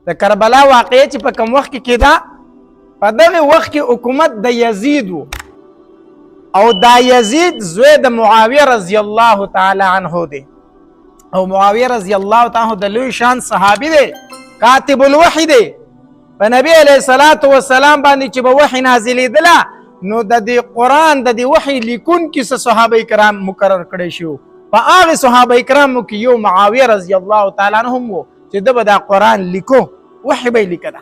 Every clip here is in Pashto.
د کربلا واقعه چې په کوم وخت کې کېده په دغه وخت کې حکومت د یزید و او دا یزید زوی د معاویه رضی الله تعالی عنه دی او معاویه رضی الله تعالی عنه د لوی شان صحابي دی کاتب الوحی دی په نبی علیه الصلاة والسلام باندې چې به وحی نازلېدله نو د دې قرآن د دې وحی لیکونکي څه صحابه کرام مقرر کړی شو په هغې صحابه کرامو کې یو معاویه رضی الله تعالی عنه هم و چې ده به دا قرآن لیکو وحی به یې لیکله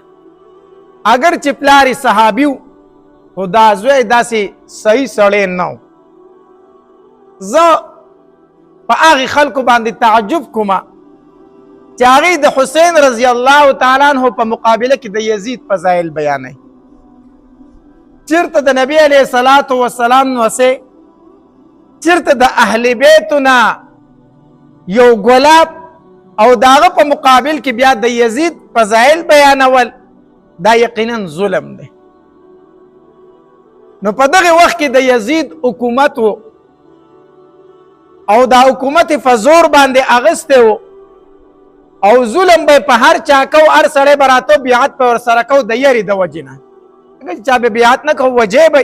اگر چې پلار یې صحابي و خو دا زوی داسې صحیح سړی نه و زه په هغې خلکو باندې تعجب کومه چې هغې د حسین رضی الله تعالی عنه په مقابله کې د یزید فضایل بیانوي چېرته د نبی علیه الصلاة والسلام نوسې چېرته د اهل بیتو نه یو ګلاب او د هغه په مقابل کې بیا د یزید فضایل بیانول دا یقینا ظلم دی نو په دغه وخت کې د یزید حکومت و او دا حکومت په زور باندې اغسته و او ظلم به په هر چا کو هر سړی به راته بیعت په ورسره کو د یاري د وجې نه اگر چا به بیعت نه کو وجې به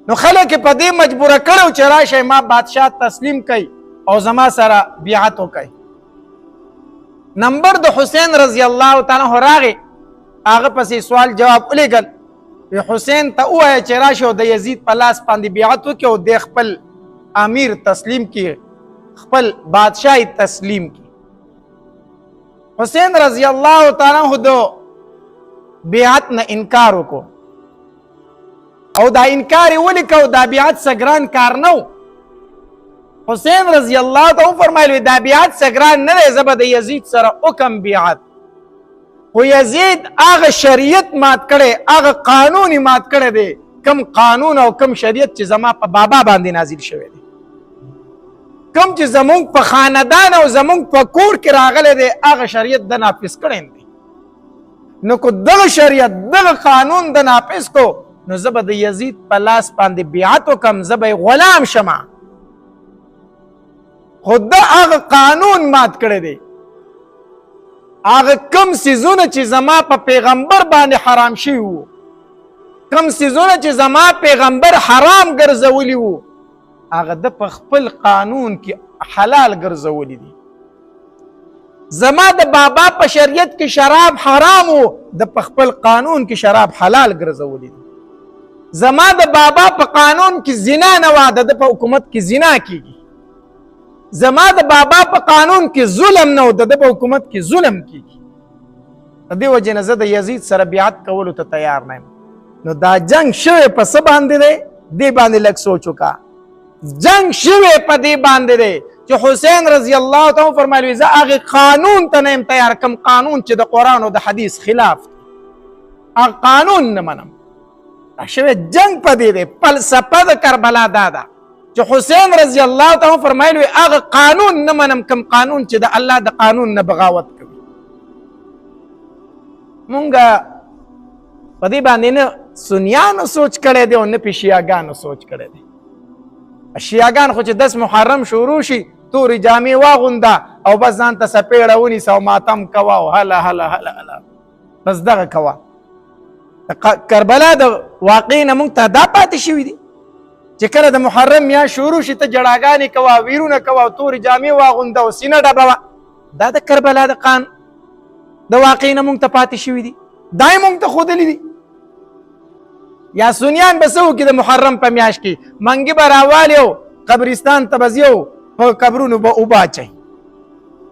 نو خلک په دې مجبوره کړو چې راشئ ما بادشاه تسلیم کړي او زما سره بیعت وکړي نمبر د حسین رضی الله تعالی عنہ راغی هغه پسې سوال جواب ولیکل حسین ته ووایه چې راشي او د یزید په لاس باندې بیعت وکړي او د خپل امیر تسلیم کړي خپل بادشاهي تسلیم کړي حسین رضی الله تعالی عنہ د بیعت نه انکار وکړو او دا انکار یې ولیکه دا بیعت څه ګران کار نه و حسین رضی الله تعالی عنہ فرمایل دا بیعت څه ګران نه دی زه به د یزید سره وکم بیعت خو یزید هغه شریعت مات کړی هغه قانون یې مات کړی دی کم قانون او کم شریعت چې زما په بابا باندې نازل شوی دی کم چې زمونږ په خاندان او زمونږ په کور کې راغلی دی هغه شریعت د نافذ کړی دی نو که دغه شریعت دغه قانون د نافذ کو نو زه به د یزید په لاس باندې بیعت وکم زه به غلام شمه خو ده هغه قانون مات کړی دی هغه کم څیزونه چې زما په پیغمبر باندې حرام شوي وو کم څیزونه چې زما پیغمبر حرام ګرځولي وو هغه د په خپل قانون کې حلال ګرځولي دي زما د بابا په شریعت کې شراب حرام وو د په خپل قانون کې شراب حلال ګرځولي دي زما د بابا په قانون کې زنا نه وه د په حکومت کې زنا کیږي زما د بابا په قانون کې ظلم نه و د په حکومت کې ظلم کیږي د دې وجې نه زه د یزید سره بیعت کولو ته تیار نه یم نو دا جنگ شوی په څه باندې دی دې باندې لږ سوچ وکړه جنگ شوی په دې باندې دی چې حسین رضی الله تعالی فرمایي زه هغه قانون ته نه یم تیار کم قانون چې د قرآن او د حدیث خلاف هغه قانون نه منم شوی جنگ په دې دی فلسفه د کربلا دا ده چې حسین رضی الله تعالی فرمایلی هغه قانون نه منم کم قانون چې د الله د قانون نه بغاوت کوي مونږه په دې باندې نه سنیانو سوچ کړی دی او نه په شیعاګانو سوچ کړی دی شیعاګان خو چې 10 محرم شروع شي تورې جامې واغونده او بس ځان ته سپېړه ونیسه او ماتم کوه او هله هله هله هله بس دغه کوه کربلا د واقع نه مونږ ته دا پاتې شوي دي چې کله د محرم یا شروع شي ته جړاګانې کوه ویرونه کوه او تورې جامې واغونده او سینه ډبوه دا د کربلا د قان د واقع نه مونږ ته پاتې شوي دي دا یې مونږ ته ښودلي دي یا سنیان به څه وکړي د محرم په میاشت کې منګي به راوالي او قبرستان ته به ځي او په قبرونو به اوبه اچوي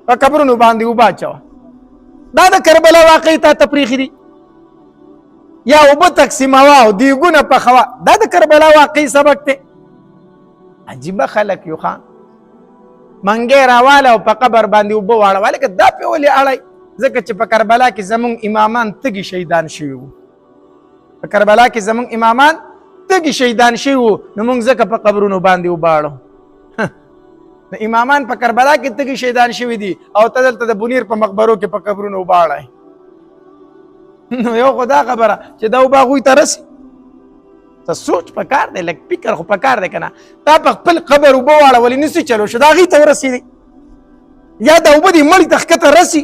په قبرونو باندې اوبه اچوه دا د کربلا واقع ته تفریخي دي یا اوبه تقسیموه او دیګونه پخوه دا د کربلا واقعي سبق دی عجیبه خلک یو ښه منګی راواله او په قبر باندې اوبه واړوه لکه دا پې ولې اړی ځکه چې په کربلا کې زمونږ امامان تږي شهیدان شوي وو په کربلا کې زمونږ امامان تږي شهیدان شوي وو نو موږ ځکه په قبرونو باندې اوبه اړو امامان په کربلا کې تږي شهیدان شوي دي او ته دلته د بنیر په مقبرو کې په قبرونو اوبه اړی نو یو خو دا خبره چې دا اوبه هغوی ته رسي ته سوچ پکار دی لږ فکر خو پکار دی که نه تا په خپل قبر اوبه واړولې نسي چلو شو دا هغې ته ورسېدې یا دا اوبه دې مړي ته ښکته رسي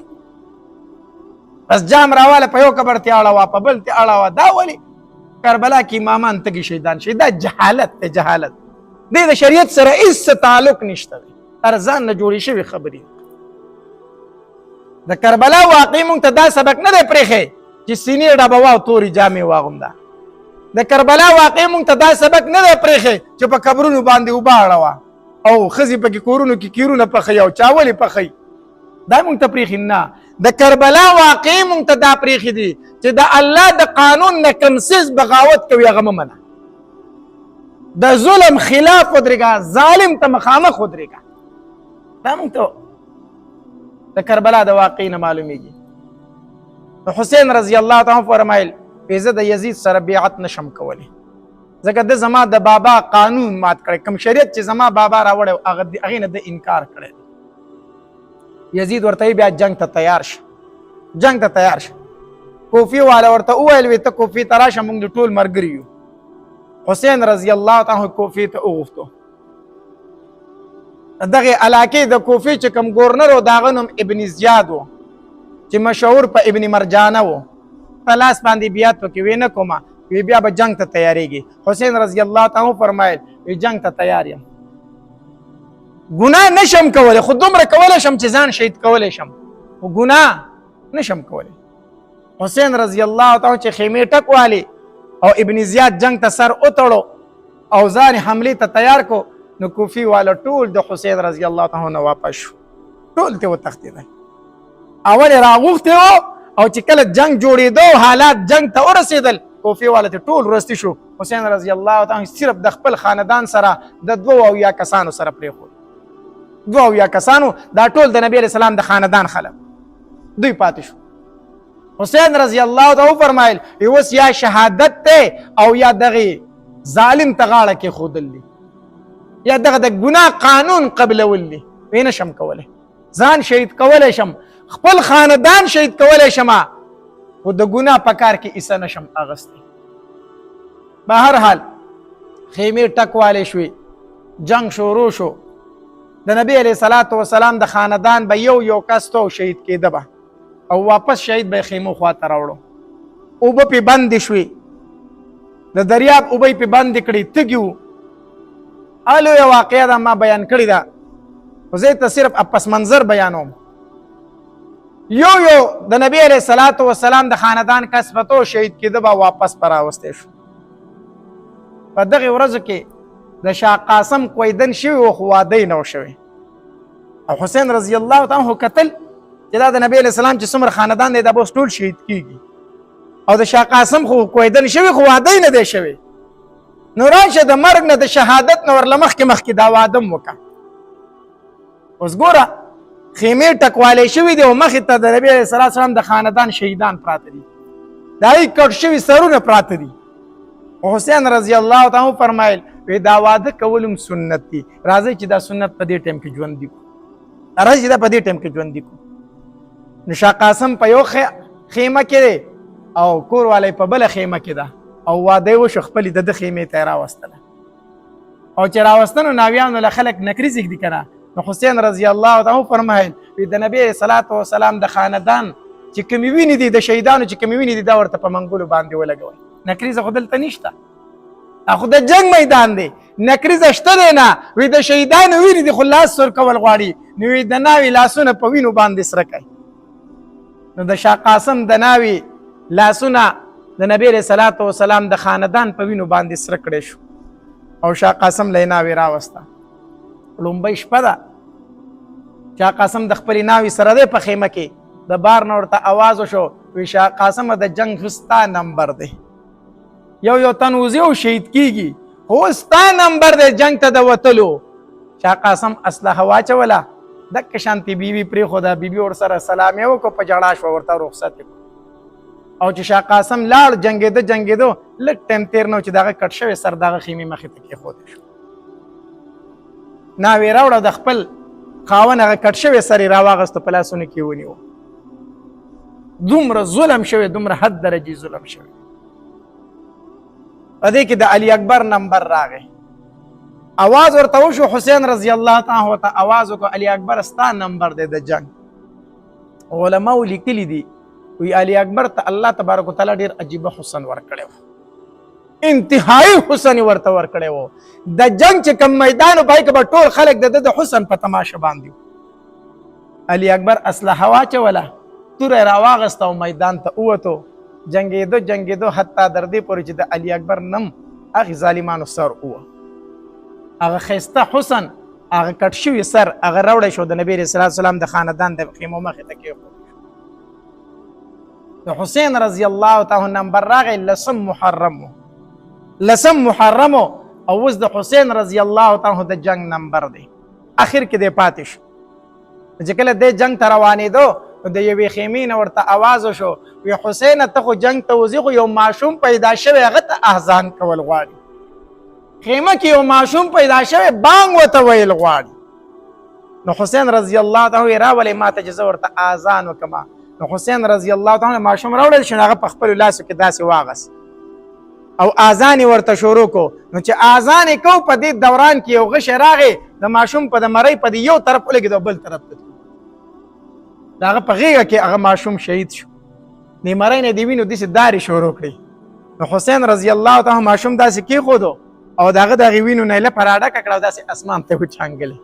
بس جام راواله په یو قبر ته اړه وا په بل ته اړه وا دا ولي کربلا کې امامان تګي شهیدان شي دا جهالت ته جهالت دې د شریعت سره هیڅ تعلق نشته ارزان نه جوړی شوی خبرې د کربلا واقع مونږ ته دا سبق نه دی پرېښی چې سینې ډبه وا او تورې جامې واغونده د کربلا واقع مونږ ته دا سبق نه دی پرېښی چې په قبرونو باندې اوبه اړوه او ښځې پکې کورونو کې کیرونه پخوي او چا ولې پخوي دا مونږ ته پرېښي نه د کربلا واقع مونږ ته دا پرېښي دي چې د الله د قانون نه کوم څیز بغاوت کوي هغه مه منه د ظلم خلاف ودرېږه ظالم ته مخامخ ودرېږه دا مونږ ته د کربلا د واقع نه معلومیږي حسین رضی الله تعالی فرمایل زه د یزید سره بیعت نشم کولی ځکه د زما د بابا قانون مات کړی کوم شریعت چې زما بابا راوړی هغې نه د انکار کړی یزید ورته بیا جنگ ته تیار شه جنگ ته تیار شه کوفی والا ورته وویل وی ته کوفی ته راشه موږ د ټول ملګري یو حسین رضی الله تعالی کوفی ته وغوښتو دغه علاقې د کوفی چې کوم ګورنر و د هغه نوم ابن زیاد و چې مشهور په ابن مرجانه و په لاس باندې بیعت وکړي وی نه کومه وی بیا به جنگ ته تیاریږي حسین رضی الله تعالی فرمایل وی جنگ ته تیار یم ګناه نشم کولی خو دومره کولی شم چې ځان شهید کولی شم خو ګناه نشم کولی حسین رضی الله تعالی چې خیمې ټک والی او ابن زیاد جنگ ته سر وتړو او ځان حملې ته تیار کو نو کوفی والا ټول د حسین رضی الله تعالی نه واپس شو ټول ته وتښتېدل اول راغوښتې و او چې کله جنگ جوړېدو حالات جنگ ته ورسېدل کوفی والا ته ټول ورستي شو حسین رضی الله تعالی صرف د خپل خاندان سره د 2 کسانو سره پرېښود 2 کسانو دا ټول د نبی علیه السلام د خاندان خلک دوی پاتې شو حسین رضی الله تعالی فرمایل اوس یا شهادت ته او یا دغه ظالم ته غاړه کېښودل دي یا دغه د ګناه قانون قبلول دي وی نشم کولی ځان شهید کولی شم خپل خاندان شهید کولی شم خو د ګناه په کار کې حصه نشم اخیستی به هر حال خیمې ټکوالی شوې جنگ شروع شو د نبی علیه صلات وسلام د خاندان به یو کس تو شهید کېده به او واپس شهید به خیمو خواته راوړو اوبه پې بندې شوې د دریاب اوبه یې پې بندې کړې تږي وو لویه واقعه ده ما بیان کړې ده خو زه ته صرف پس منظر بیانوم یو د نبی علیه صلات وسلام د خاندان کس به تو شهید کېده به واپس په راوستی شو په دغې ورځو کې د شاه قاسم کویدن شوي و خو واده یې نه و شوی او حسین رضی الله تعالی عنه کتل چې دا د نبی علیه السلام چې څومره خاندان دی دا به اوس ټول شهید کېږي او د شاه قاسم خو کویدن شوي خو واده یې نه دی شوی نو راشه د مرګ نه د شهادت نه ورله مخکې دا واده م وکړه اوس ګوره خیمې ټکوالی شوي دي او مخې ته د نبي علیه صلات وسلام د خاندان شهیدان پراته دي د هغوی کټ شوي سرونه پراته دي حسین رضی الله تعالی فرمایل وی دا واده کول هم سنت دي راځئ چې دا سنت په دې ټایم کې ژوندي کړو راځئ چې دا په دې ټایم کې ژوندي کړو نو شاه قاسم په یو خیمه کې دی او کور والی په بله خیمه کې ده او واده یې وشو خپلې د ده خیمې ته یې راوستله او چې راوسته نو ناویانو له خلک نکري زیږدي که نه نو حسین رضی الله تعالی فرمایل وی د نبی علیه صلات وسلام د خاندان چې کومې وینې دي د شهیدانو چې کومې وینې دي دا ورته په منګولو باندې ولګوئ نکریزه خو دلته نشته خو د جنگ میدان دی نکریزه شته دی نه وی د شهیدانو وینې دي خو لاس سور کول غواړي نو وی د ناوې لاسونه په وینو باندې سره کوي نو د شاه قاسم د ناوې لاسونه د نبی علیه صلات وسلام د خاندان په وینو باندې سره کړی شو او شاه قاسم له یې ناوې راوسته لومبۍ شپه ده شاه قاسم د خپلې ناوې سره دی په خیمه کې د بار نه ورته اواز وشو وی شاه قاسم د جنگ ستا نمبر دی یو تن وځي او شهید کېږي خو ستا نمبر دی جنگ ته د وتلو شاه قاسم اسلحه واچوله دکه شانتې بیبي پرېښوده بیبي ورسره سلام یې وکړو په ژړا شوه ورته رخصت یې او چې شاه قاسم لاړ جنګېده لږ ټایم تېر نه و چې د هغه کټ شوی سر د هغه خیمې مخې ته کېښودی شو ناوې راوړه د خپل خاوند هغه کټ شوی سر یې راواغسته په لاسونو کې ونیو دومره ظلم شوی دومره حد درجې ظلم شوی په دې کې د علي اکبر نمبر راغی اواز ورته وشو حسین رضی الله تعالی ورته اواز وکړو علي اکبر ستا نمبر دی د جنگ علماو لیکلي دي وی علي اکبر ته الله تبارک وتعالی ډیر عجیبه حسن ورکړی و، انتهایی حسن ورته ورکړی و. د جنگ چې کوم میدان و پای کې به ټول خلک د حسن په تماشه باندې و. علي اکبر اسلحه واچوله، توره یې راواغسته او میدان ته ووتو. جنګېدو حتی در دې پورې چې د علي اکبر نم هغې ظالمانو سر ووه. هغه ښایسته حسن، هغه کټ شوي سر هغه راوړی شو د نبي علیه صلات وسلام د خاندان د خیمو مخې ته کېښود. د حسین رضی الله تعالی نمبر راغی 10 محرم و، 10 محرم و، او اوس د حسین رضی الله تعالی د جنگ نمبر دی. اخر کې دی پاتې شو. چې کله دی جنگ ته روانېدو نو د یوې خیمې نه ورته آواز وشو، وی حسینه ته خو جنگ ته وځې، خو یو ماشوم پیدا شوی هغه ته احزان کول غواړي. خیمه کې یو ماشوم پیدا شوی بانګ ورته ویل غواړي. نو حسین رضی الله تعالی راولې ما ته چې زه ورته اذان وکړم. نو حسین رضی الله تعالی ماشوم راوړل شو، هغه په خپلو لاسو کې داسې واغست او اذان یې ورته شروع کو. نو چې اذان یې کو په دې دوران کې یو غشی راغی، د ماشوم په د مرۍ په یو طرف ولګېد او بل طرف ته د هغه په غېږه کې هغه ماشوم شهید شو. د مرۍ نه د وینو داسې دارې شروع کړې. نو حسین رضی الله تعالی ماشوم داسې کېښودو او د هغه د هغې وینو نه یې لپه راډکه کړه او داسې اسمان ته وچانګلې،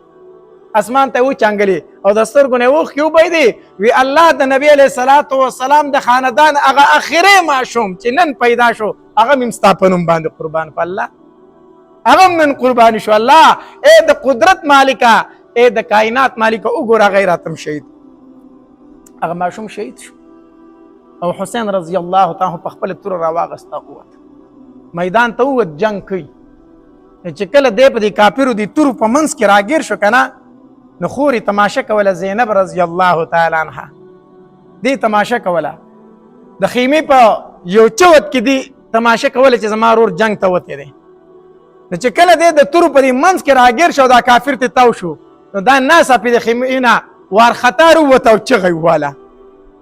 اسمان ته وچانګلې او د سترګو نه یې اوښکې وبهېدې. وی الله د نبي علیه صلات وسلام د خاندان هغه اخري ماشوم چې نن پیدا شو هغه مې ستا په نوم باندې قربان په الله، هغه هم نن قربان شو. الله ای د قدرت مالکه، ای د کائنات مالکه، وګوره هغه یې راته شهید، هغه ماشوم شهید شو. او حسین رضی الله تعالی په خپله توره راواغسته ووت، میدان ته ووت جنګ کوي. چې کله دی په دې کافرو دې تورو په منځ کې راګیر شو که نه، نو خور یې تماشه کوله زینب رضی الله تعالی عنها، دې تماشه کوله. د خیمې په یو چوت کې دې تماشه کوله چې زما ورور جنګ ته وتی دی. نو چې کله دی د تورو په دې منځ کې راګیر شو، دا کافر ته تاو شو، نو دا ناڅاپي د خیمې نه وارخطا راووته او چغه یې وواله.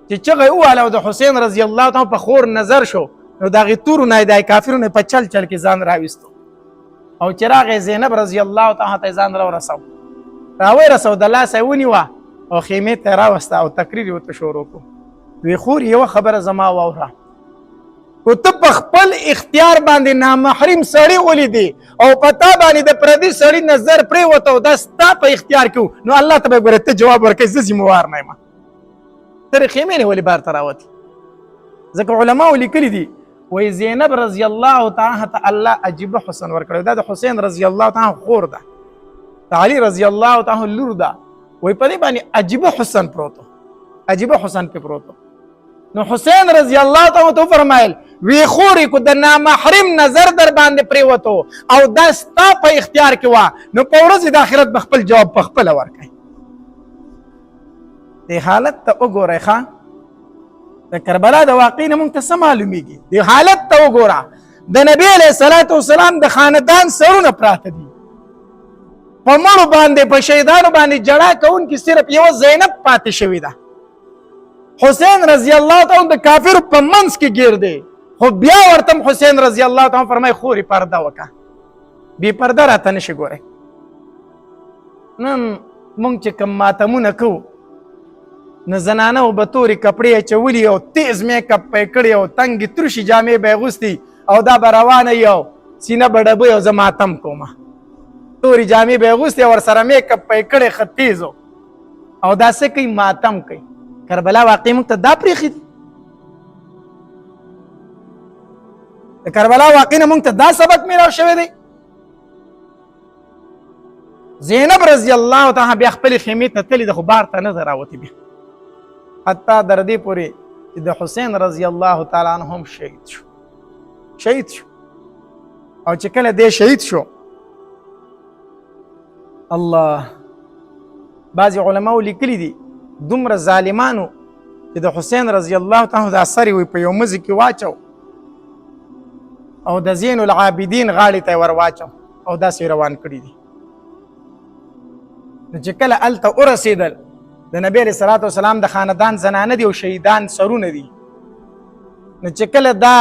چې چغه یې وواله او د حسین رضی الله تعالی په خور نظر شو، نو د هغې تورو نه د کافرو نه په چل کې ځان راویستو او چې راغی زینب رضی الله تعالی ته ځان راورسو، د لاسه یې ونیوه او خیمې ته یې راوسته او تقریر یې ورته شروع کړو. وی خور یوه خبره زما واوره، خو ته په خپل اختیار باندې نامحرم سړي ولیدې او په تا باندې د پردي سړي نظر پرېوته او دا ستا په اختیار کې و، نو الله ته به ګوره ته جواب ورکوې زه ذمهوار نه یم. ته د خیمې نه ولې بار ته راوتې؟ ځکه علماو لیکلي دي وی زینب رضی الله تعالی ته الله عجیبه حسن ورکړی. دا د حسین رضی الله تعالی خور ده، د علي رضی الله تعالی لور ده. وی په دې باندې عجیبه حسن پروت، عجیبه حسن پې پروت. نو حسین رضی الله تعالی ته وفرمایل وی خورې کو د نامحرم نظر در باندې پرېوتو او دا ستا په اختیار کې وه، نو په ورځې د آخرت به خپل جواب په خپله ورکوي. دې حالت ته وګورئ ښه، د کربلا د واقعې نه موږ ته څه معلومیږي؟ دې حالت ته وګوره، د نبي علیه صلات وسلام د خاندان سرونه پراته دي، په مړو باندې په شهیدانو باندې جړا کوونکي صرف یوه زینب پاتې شوې ده. حسین رضی الله تعالی د کافرو په منځ کې ګیر دی، خو بیا ورته حسین رضی الله تعالی فرمایي خورې پرده وکړه، بې پرده راته نشي ګورئ. نن موږ چې کوم ماتمونه کوو، نو زنانه به تورې کپړې اچولي او تیز میک اپ به یې کړی او تنګې تروشي جامې به یې اغوستي او دا به روانه وي او سینه به ډبوي او زه ماتم کومه. تورې جامې به یې اغوستې او ورسره میک اپ به یې کړی ښه تیز او دا څه کوي؟ ماتم کوي. کربلا واقعي موږ ته دا پرېښي دي؟ د کربلا واقعي نه موږ ته دا سبق میراو شوی دی؟ زینب رضی الله تعالی بیا خپلې خیمې ته تللې ده، خو بار ته نه ده راوتې بیا، حتی در دې پورې چې د حسین رضی الله تعالی عنه هم شهید شو. او چې کله دی شهید شو، الله بعضې علماو لیکلي دي دومره ظالمانو چې د حسین رضی الله تعالی دا سر یې په یو مزي کې واچو او د زین العابدین غاړې ته یې ور واچو او داسې روان کړي دي. نو چې کله هلته ورسېدل، د نبی علیه صلات وسلام د خاندان زنانه دي او شهیدان سرونه دي. نو چې کله دا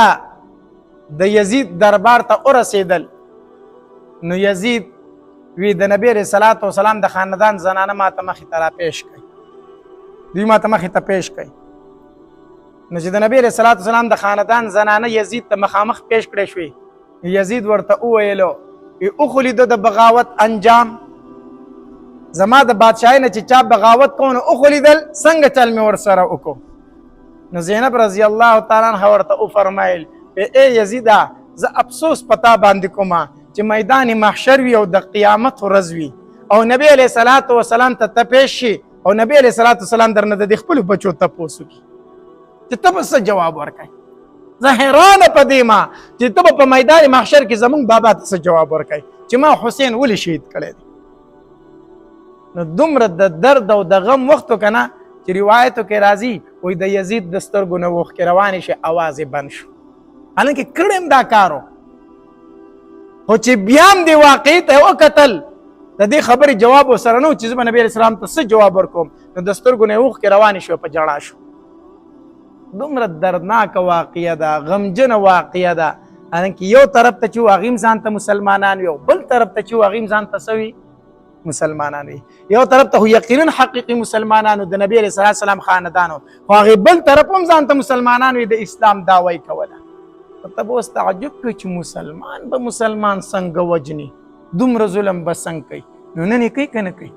د یزید دربار ته ورسېدل، نو یزید وی د نبی علیه صلات وسلام د خاندان زنانه ما ته مخې ته راپېښ کړئ، دوی ما ته مخې ته پېښ کړئ. نو چې د نبی علیه الصلاة والسلام د خاندان زنانه یزید ته مخامخ پیش کړې شوې. یزید ورته وویلو اخلي د بغاوت انجام، زما د بادشاهۍ نه چې چا بغاوت کو نو اخلیدل څنګه چل مې ورسره وکړو. نو زینب رضی الله تعالی عنها ورته وفرمایل ای یزیده زه افسوس پتا باندې کوم چې میدان محشر وي او د قیامت ورځ وي او نبی علیه الصلاة والسلام ته پیش شي او نبی علیه الصلاة والسلام درنه د خپلو بچو تپوس وکړي چې ته به څه جواب ورکړې. زه حیرانه په دې ما چې ته به په میدان محشر کې زمونږ بابا ته څه جواب ورکړې چې ما حسین ولې شهید کړی دی. نو دومره د درد او د غم وختو که نه چې روایتو کې راځي وایي د یزید د سترګو نه اوښکې روانې شي اواز یې بند شو. حالانکې کړی هم دا کار خو چې بیا هم دې واقعي ته وکتل د دې خبرې جواب ورسره نه و چې زه به نبي علیه السلام ته څه جواب ورکوم نو د سترګو نه یې اوښکې روانې شوې په ژړا شو. دومره دردناکه واقعه ده، غمجنه واقعه ده. حالانکې یو طرف ته چې و هغې هم ځان ته مسلمانان وي او بل طرف ته چې و هغې هم ځان ته څه وي مسلمانان وي. یو طرف ته خو یقینا حقیقي مسلمانانو د نبي علیه الصلاة والسلام خاندانو، خو هغې بل طرف هم ځان ته مسلمانان وي، د اسلام دعوه یې کوله. ته به اوس تعجب کوي چې مسلمان به مسلمان څنګه وجني، دومره ظلم به څنګه کوي. نو نن یې کوي که نه کوي؟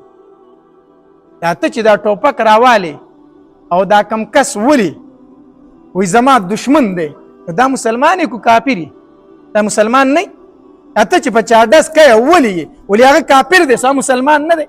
دا ته چې دا ټوپک راوالې او دا کم کس ولي وی زما دشمن دی دا مسلمان کو کافر دا مسلمان نه. ته چې په چا ډس کوي ولي هغه کافر دی سا مسلمان نه دی.